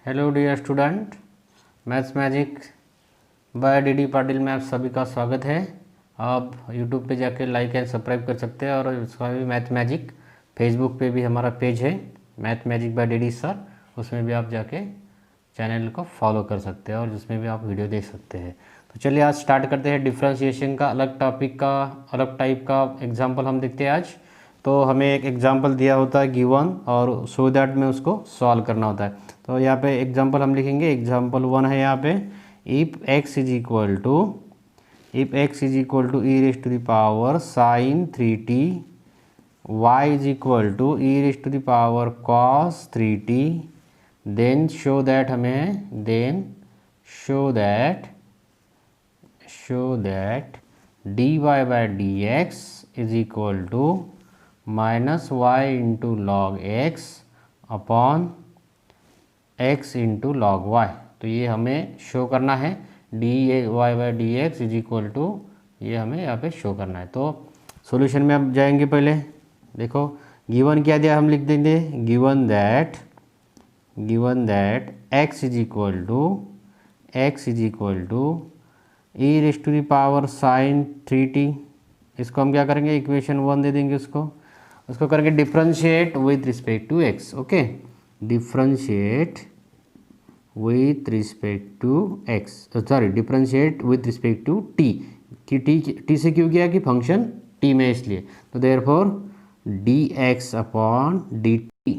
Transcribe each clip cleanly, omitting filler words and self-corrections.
Hello dear student, maths magic by DD Patil में आप सभी का स्वागत है। आप यूट्यूब पे जाके लाइक एंड सब्सक्राइब कर सकते हैं और उसका भी मैथ मैजिक फेसबुक पे भी हमारा पेज है math magic by DD sir, उसमें भी आप जाके चैनल को फॉलो कर सकते हैं और जिसमें भी आप वीडियो देख सकते हैं। तो चलिए आज स्टार्ट करते हैं डिफ्रेंशिएशन का अलग टॉपिक का अलग टाइप का एग्जाम्पल हम देखते हैं आज। तो हमें एक एग्जाम्पल दिया होता है गिवन और सो दैट में उसको सॉल्व करना होता है। तो यहाँ पे एग्जाम्पल हम लिखेंगे, एग्जाम्पल 1 है यहाँ पे, if x is equal to e raise to the power sine 3t, y is equal to e raise to the power cos 3t, then show that dy by dx is equal to minus y into log x upon x into log y. तो ये हमें show करना है, dy by d x is equal to, ये हमें यहाँ पे show करना है। तो सॉल्यूशन में अब जाएंगे। पहले देखो गिवन क्या दिया, हम लिख देंगे given that x is equal to e raise to the power sine 3t। इसको हम क्या करेंगे, इक्वेशन 1 दे देंगे, उसको करेंगे differentiate with respect to x। Okay, differentiate with respect to t कि t से क्यों किया कि फंक्शन t में, इसलिए। तो therefore dx upon dt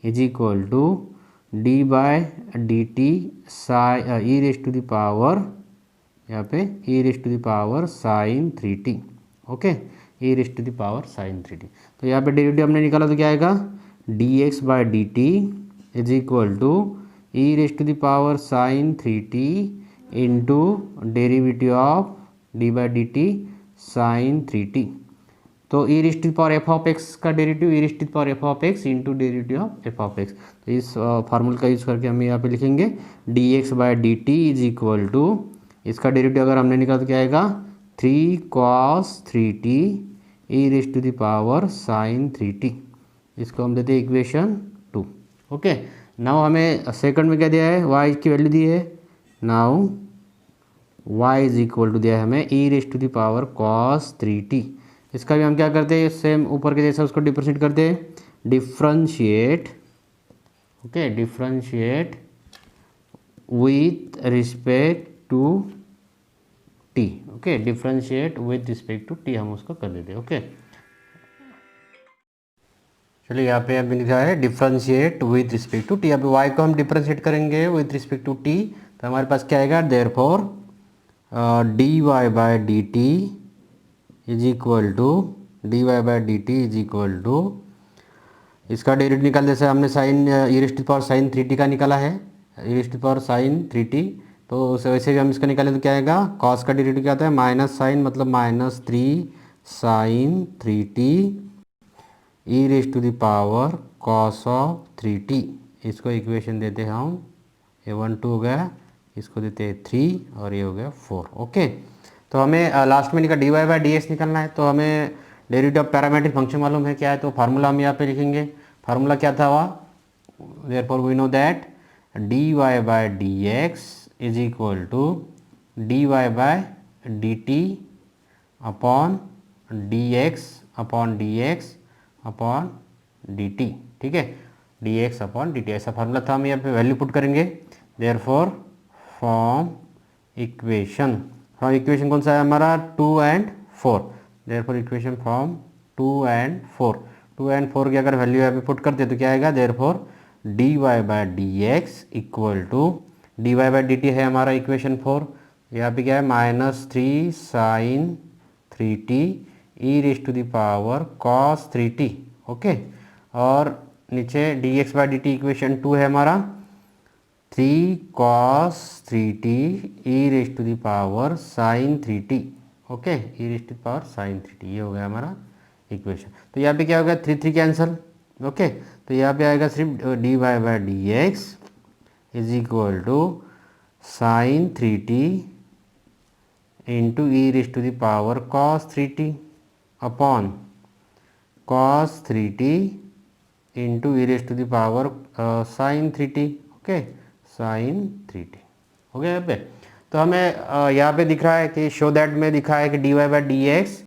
is equal to d by D t e raise to the power, यहाँ पे e raise to the power sine 3t। Okay, e raise to the power sine 3t। तो यहाँ पे derivative हमने निकाला तो क्या आएगा, dx bye D T is equal to e raise to the power sine 3t into derivative of d by d t sine 3t। तो e raise to the power f of x का derivative e raise to the power f of x into derivative of f of x. तो इस फार्मूले का use करके हम यहाँ पे लिखेंगे dx bye D T is equal to, इसका डेरिवेटिव अगर हमने निकाला तो क्या आएगा, 3 cos 3t e raise to the power sine 3t। इसको हम देते हैं इक्वेशन 2। ओके, नाउ हमें सेकंड में क्या दिया है, y की वैल्यू दी है। Now y is equal to दिया है हमें e raise to the power cos 3t। इसका भी हम क्या करते हैं, सेम ऊपर के जैसा उसको डिफरेंशिएट करते हैं, differentiate with respect to t। Okay, differentiate with respect to t हम उसको कर देते हैं। ओके, चलिए यहाँ पे अभी लिखा है differentiate with respect to t। अभी y को हम डिफ्रेंशिएट करेंगे विथ रिस्पेक्ट टू t, तो हमारे पास क्या आएगा, therefore dy by dt is equal to, इसका डेरिवेटिव निकाल, जैसे हमने sine e raise to the power sine 3t का निकाला है, e raise to the power sine 3t, तो वैसे भी हम इसका निकालें तो क्या आएगा, कॉस का डेरिवेटिव क्या आता है, माइनस साइन मतलब minus 3 sine 3t e raise to the power cos of 3t। इसको इक्वेशन देते हैं हम, ये 1 2 हो गया, इसको देते हैं 3 और ये हो गया 4। ओके, तो हमें लास्ट में निकाल d y by d x निकालना है। तो हमें डेरिवेटिव ऑफ पैरामीट्रिक फंक्शन मालूम है क्या है, तो फार्मूला हम यहाँ पे लिखेंगे। फार्मूला क्या था वह, therefore we know that d y by d x is equal to d y by D t upon d x upon d t. ठीक है, d x upon d t, ऐसा फार्मूला था। हम यहाँ पे वैल्यू पुट करेंगे, therefore from equation कौन सा है हमारा, 2 and 4। Therefore equation from 2 and 4 की अगर वैल्यू यहाँ पे पुट करते तो क्या आएगा, therefore d y by d x equal to, d y by D t है हमारा इक्वेशन 4, यहाँ पे क्या है minus 3 sine 3t e raise to the power cos 3t। Okay, और नीचे d x by d t equation 2 है हमारा 3 cos 3t e raise to the power sine 3t। Okay, e raise to the power sine 3t, ये हो गया हमारा equation. तो यहाँ पे क्या हो गया, 3 3 कैंसल। ओके, तो यहाँ पे आएगा सिर्फ d y by d x is equal to sine 3t into e raise to the power cos 3t upon cos 3t into e raise to the power sine 3t। Okay, sine 3t हो गया यहाँ पे। तो हमें यहाँ पे दिख रहा है कि शो दैट में दिखा है कि dy बाई डी एक्स,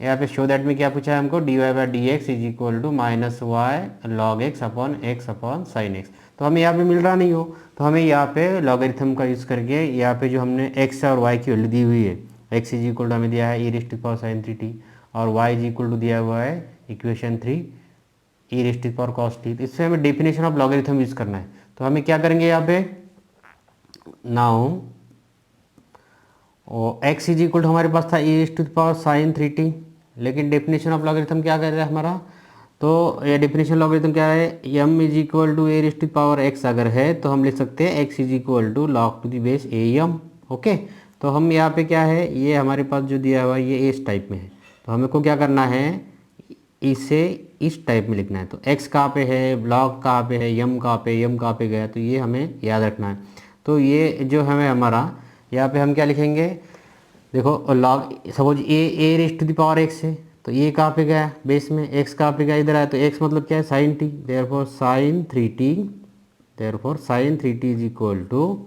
यहाँ पे शो दैट में क्या पूछा है हमको, dy by d x is equal to minus y log x upon sine x. तो हमें यहाँ पे मिल रहा नहीं हो, तो हमें यहाँ पे लॉगरिथम का यूज़ करके यहाँ पे जो हमने x और y की वैल्यू दी हुई है, x इज इक्वल टू हमें दिया है ई रेस्ट पावर साइन 3t और y इज इक्वल टू दिया हुआ है इक्वेशन 3 ई रेस्ट पावर कॉस टी। तो इससे हमें डेफिनेशन ऑफ लॉगरिथम यूज़ करना है। तो हमें क्या करेंगे यहाँ पे, now x is equal to हमारे पास था ई रेस्ट पावर साइन 3t, लेकिन डेफिनेशन ऑफ लॉगरिथम क्या कर रहा है हमारा, तो ये डेफिनेशन लॉगरिथम क्या है, m is equal to a raised power x अगर है तो हम लिख सकते हैं x is equal to log to the base a m. Okay, तो हम यहाँ पे क्या है, ये हमारे पास जो दिया हुआ है ये इस टाइप में है, तो हमें को क्या करना है, इसे इस टाइप में लिखना है। तो x कहाँ पे है, लॉग कहाँ पे है, m कहाँ पे गया, तो ये हमें याद रखना है। तो ये जो हमें हमारा यहाँ पे हम क्या लिखेंगे, देखो log suppose a raised to the power x है, तो ये कहाँ पे गया बेस में, x कहाँ पे गया इधर आया, तो x मतलब क्या है sine t, therefore sine 3t is equal to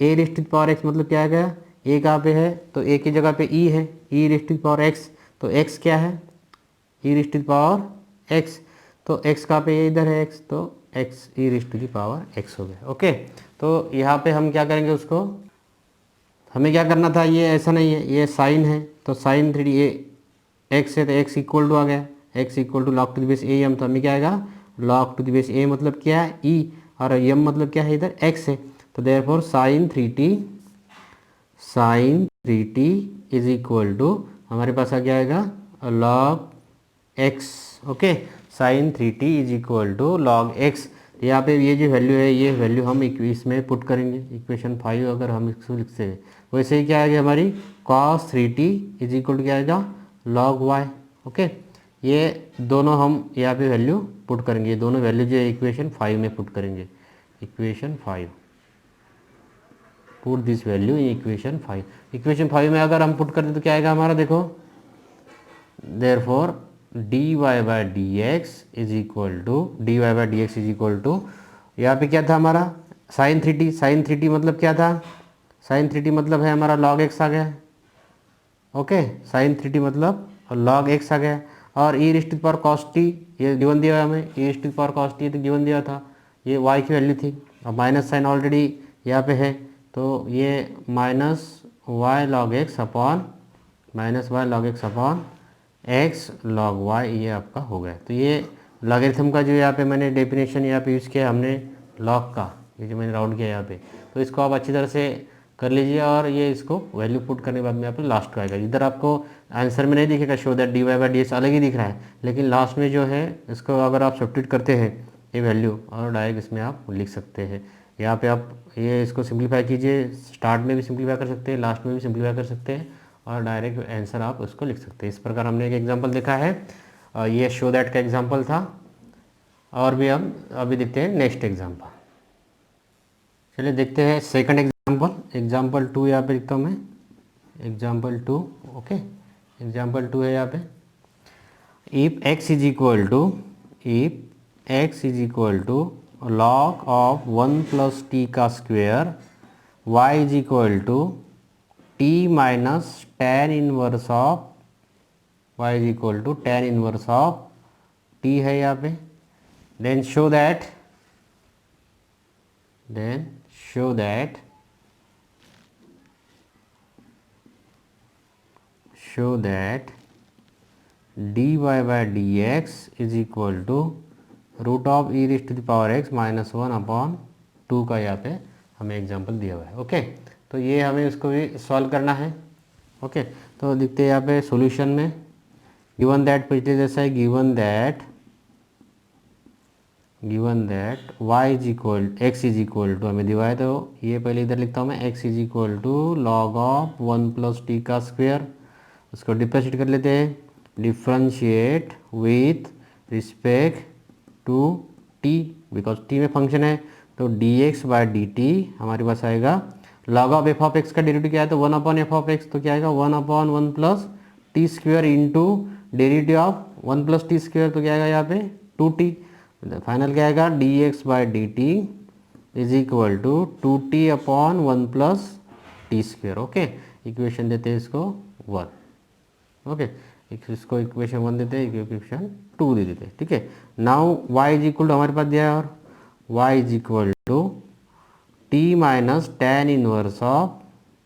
a raised to the power x मतलब क्या आ गया, a कहाँ पे है, तो a की जगह पे e है, e raised to the power x, तो x क्या है e raised to the power x, तो x कहाँ पे इधर है x, तो x e raised to the power x हो गया। ओके, तो यहाँ पे हम क्या करेंगे, उसको हमें क्या करना था, ये ऐसा नहीं है, ये साइन है, तो साइन 3t एक्स है तो x इक्वल टू आ गया, x equal to log to the base a m, तो हमें क्या आएगा log to the base a मतलब क्या है e, और m मतलब क्या है इधर x है, तो therefore sine 3t is equal to हमारे पास आ गया आएगा log x। Okay, sine 3t is equal to log x। यहाँ पे ये जो वैल्यू है, ये वैल्यू हम इसमें पुट करेंगे, इक्वेशन 5 अगर हम इसको लिखते हैं, वैसे ही क्या आएगा हमारी cos 3t is equal to क्या आएगा लॉग y। ओके, ये दोनों हम यहाँ पे वैल्यू पुट करेंगे, ये दोनों वैल्यू जो इक्वेशन 5 में पुट करेंगे, equation 5 put this value in equation 5। Equation 5 में अगर हम पुट करते तो क्या आएगा हमारा, देखो therefore dy by d x is equal to यहाँ पे क्या था हमारा साइन 3t मतलब क्या था, साइन 3t मतलब है हमारा log x आ गया। ओके, साइन 3t मतलब log x आ गया, और e raised to power cos t ये गिवन दिया हमें, e raised to power cos t तो गिवन दिया था, ये y की वैल्यू थी, और माइनस साइन ऑलरेडी यहाँ पे है, तो ये minus y log x upon x log y, ये आपका हो गया। तो ये लॉगरिथम का जो यहाँ पे मैंने डेफिनेशन यहाँ पे यूज़ किया हमने लॉग का, ये जो मैंने राउंड किया यहाँ पे, तो इसको आप अच्छी तरह से कर लीजिए, और ये इसको वैल्यू पुट करने के बाद में आप लास्ट को आएगा। इधर आपको आंसर में नहीं दिखेगा show that dy by d x अलग ही दिख रहा है, लेकिन लास्ट में जो है इसको अगर आप सब्स्टिट्यूट करते हैं ये वैल्यू, और डायरेक्ट इसमें आप लिख सकते हैं। यहाँ पे आप ये इसको सिंप्लीफाई कीजिए, स्टार्ट में भी सिंप्लीफाई कर सकते हैं, लास्ट में भी सिंप्लीफाई कर सकते हैं, और डायरेक्ट आंसर आप उसको लिख सकते हैं। इस प्रकार हमने एक एग्जाम्पल देखा है, ये शो दैट का एग्जाम्पल था, और भी हम अभी देखते हैं नेक्स्ट एग्जाम्पल। चलिए देखते हैं सेकंड एग्जाम्पल 2 यहाँ पे लिखता हूँ मैं, एग्जाम्पल 2। ओके, एग्जाम्पल 2 है यहाँ पे, if x is equal to log of 1 plus t का square, y is equal to t minus tan inverse of y is equal to tan inverse of t है यहाँ पे, then show that dy by d x is equal to root of e raised to the power x minus 1 upon 2 का यहाँ पे हमें example दिया हुआ है। ओके, तो ये हमें उसको भी सॉल्व करना है। ओके, तो देखते हैं यहाँ पे सॉल्यूशन में, गिवन दैट पिछले जैसा है, given that x is equal to हमें दिया है, तो ये पहले इधर लिखता हूँ मैं, x is equal to log of 1 plus t का स्क्वेयर, उसको डिफरेंशिएट कर लेते हैं, differentiate with respect to t, because t में फंक्शन है, तो dx बाई dt हमारे पास आएगा, log of f of x का डेरिवेटिव क्या है, तो 1 अपॉन एफ ऑफ एक्स, तो क्या आएगा 1 upon 1 plus t square into derivative of 1 plus t square, तो क्या आएगा यहाँ पे 2t, फाइनल क्या आएगा dx by dt is equal to 2t upon 1 plus t square. Okay, equation देते हैं इसको 1। ओके, इसको इक्वेशन 1 देते हैं, इक्वेशन 2 दे देते हैं। ठीक है, now y is equal to हमारे पास दिया है, और y is equal to t minus tan inverse of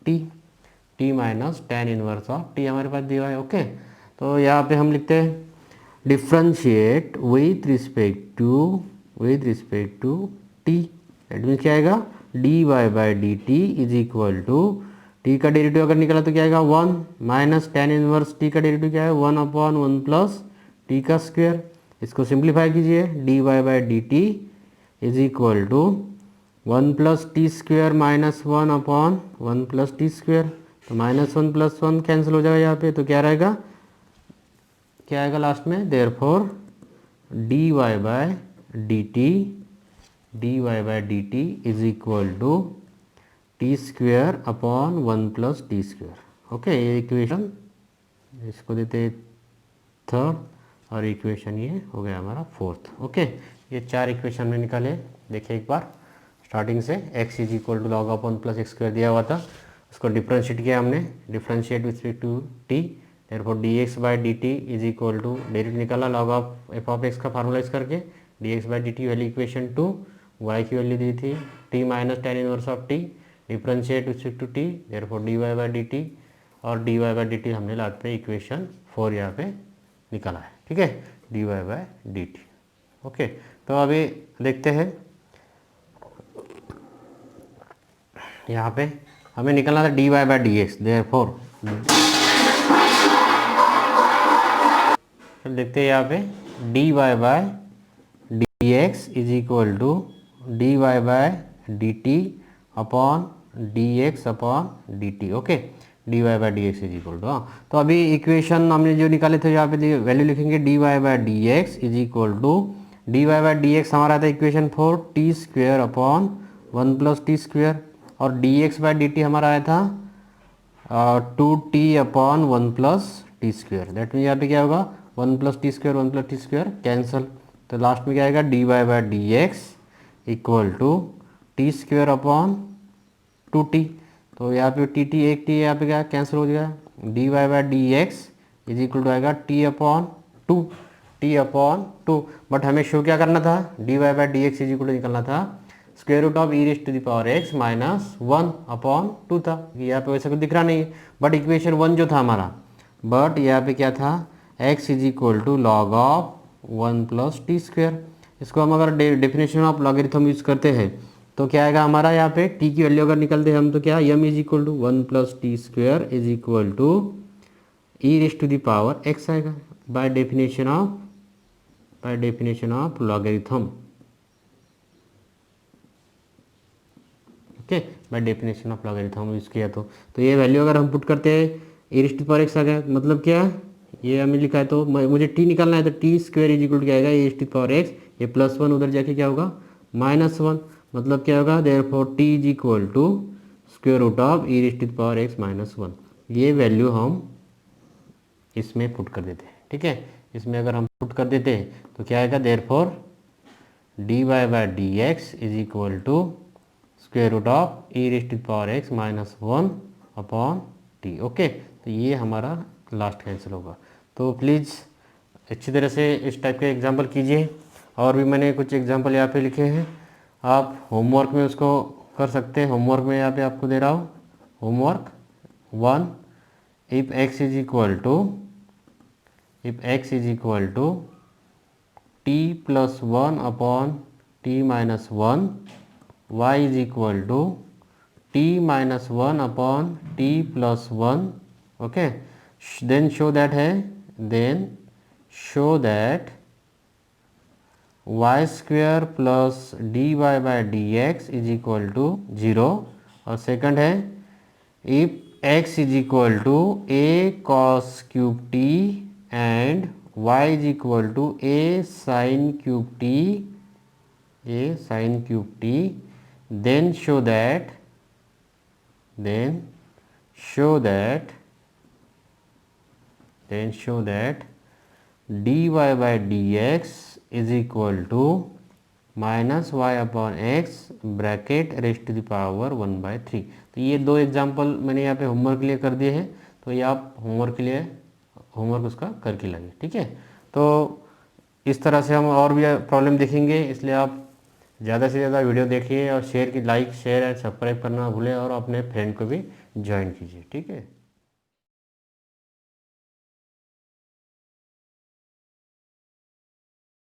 t, t minus tan inverse of t हमारे पास दिया है। ओके, तो यहाँ पे हम लिखते हैं differentiate with respect to t, that means क्या आएगा, d y by d T is equal to, t का डेरिवेटिव अगर निकला तो क्या आएगा 1 माइनस टेन इनवर्स टी का डेरिवेटिव क्या है 1 अपॉन 1 प्लस टी का स्क्वायर। इसको सिंप्लीफाई कीजिए, d y by d T is equal to 1 plus t square minus 1 upon 1 plus t square, तो माइनस 1 प्लस 1 कैंसिल हो जाएगा यहाँ पे, तो क्या रहेगा, क्या आएगा लास्ट में, therefore d y by D T is equal to t square upon 1 plus t square. Okay, ये इक्वेशन इसको देते थर्ड, और इक्वेशन ये हो गया हमारा फोर्थ। ओके, ये 4 इक्वेशन में निकाले। देखिए एक बार स्टार्टिंग से, x is equal to log of 1 plus x square दिया हुआ था, उसको डिफ्रेंशिएट किया हमने, differentiate with respect to t, therefore dx by dt is equal to direct निकाला log of f of x का फार्मूलाइज करके, dx by dt value equation 2, y की वैल्यू दी थी t minus tan inverse of t, differentiate with respect to t, therefore dy by dt, और dy by dt हमने last में equation 4 यहाँ पे निकाला है। ठीक है, dy बाई dt। ओके, तो अभी देखते हैं, यहाँ पे हमें निकलना था dy by d x, therefore देखते हैं यहाँ पे dy by d x is equal to dy by d t upon d x upon d t. Okay, dy by d x is equal to, हाँ, तो अभी इक्वेशन हमने जो निकाले थे यहाँ पे वैल्यू लिखेंगे dy by d x is equal to, dy by d x हमारा था equation 4 t square upon 1 plus t square, और dx बाई डी टी हमारा आया था 2t upon 1 plus t square, that mean यहाँ पे क्या होगा 1 plus t square 1 plus t square cancel, तो लास्ट में क्या आएगा dy by d x equal to t square upon 2t, तो यहाँ पे टी एक टी यहाँ पे क्या कैंसिल हो जाएगा, dy by d x is equal to आएगा t अपॉन 2, बट हमें शो क्या करना था, dy by d x is equal to निकलना था square root of e raise to the power x minus 1 upon 2 था, यहाँ पे वैसे कुछ दिख रहा नहीं है, बट इक्वेशन 1 जो था हमारा, बट यहाँ पे क्या था x is equal to log of 1 plus t square. इसको हम अगर डेफिनेशन ऑफ लॉगरिथम यूज करते हैं तो क्या आएगा हमारा, यहाँ पे t की वैल्यू अगर निकलते हैं हम तो क्या m is equal to 1 plus t square is equal to e raise to the power x आएगा, by definition of logarithm. Okay, by definition of logarithm use किया तो ये वैल्यू अगर हम पुट करते हैं e raise to power x आ गया, मतलब क्या ये हमें लिखा है, तो मुझे टी निकालना है, तो t square is equal to क्या आएगा e raise to power x, ये प्लस 1 उधर जाके क्या होगा -1, मतलब क्या होगा therefore t is equal to square root of e raise to power x -1, ये वैल्यू हम इसमें पुट कर देते हैं। ठीक है, इसमें अगर हम पुट कर देते हैं तो क्या आएगा, therefore d y by d x is equal to square root of e raise to power x -1 upon t. Okay, तो ये हमारा लास्ट कैंसिल होगा। तो प्लीज़ अच्छी तरह से इस टाइप के एग्जाम्पल कीजिए, और भी मैंने कुछ एग्जाम्पल यहाँ पे लिखे हैं, आप होमवर्क में उसको कर सकते हैं। होमवर्क में यहाँ पे आपको दे रहा हूँ, homework 1, if x is equal to t plus 1 upon t minus 1, y is equal to t minus 1 upon t plus 1। Okay, then show that y square plus d y by d x is equal to 0, और second है if x is equal to a cos cube t and y is equal to a sin cube t, then show that dy by dx is equal to -y/x bracket raised to the power 1/3। तो ये दो example मैंने यहाँ पे homework के लिए कर दिए हैं, तो ये आप होमवर्क उसका करके लाइए, ठीक है। तो इस तरह से हम और भी प्रॉब्लम देखेंगे, इसलिए आप ज़्यादा से ज़्यादा वीडियो देखिए और शेयर की लाइक शेयर एंड सब्सक्राइब करना ना भूलें और अपने फ्रेंड को भी ज्वाइन कीजिए, ठीक है।